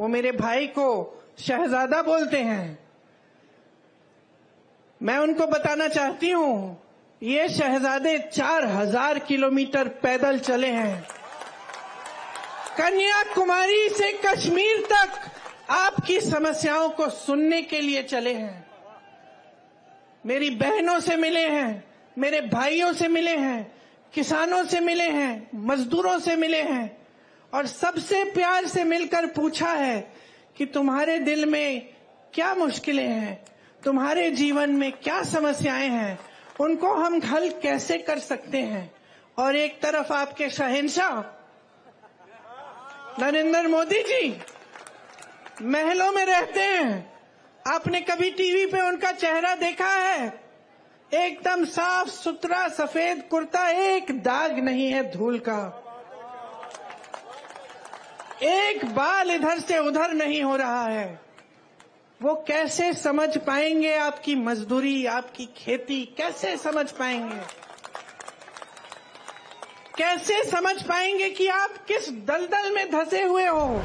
वो मेरे भाई को शहजादा बोलते हैं। मैं उनको बताना चाहती हूं, ये शहजादे 4000 किलोमीटर पैदल चले हैं। कन्याकुमारी से कश्मीर तक आपकी समस्याओं को सुनने के लिए चले हैं। मेरी बहनों से मिले हैं, मेरे भाइयों से मिले हैं, किसानों से मिले हैं, मजदूरों से मिले हैं और सबसे प्यार से मिलकर पूछा है कि तुम्हारे दिल में क्या मुश्किलें हैं, तुम्हारे जीवन में क्या समस्याएं हैं, उनको हम हल कैसे कर सकते हैं। और एक तरफ आपके शहंशाह नरेंद्र मोदी जी महलों में रहते हैं। आपने कभी टीवी पे उनका चेहरा देखा है? एकदम साफ सुथरा सफेद कुर्ता, एक दाग नहीं है धूल का, एक बाल इधर से उधर नहीं हो रहा है। वो कैसे समझ पाएंगे आपकी मजदूरी, आपकी खेती? कैसे समझ पाएंगे? कैसे समझ पाएंगे कि आप किस दलदल में धंसे हुए हो?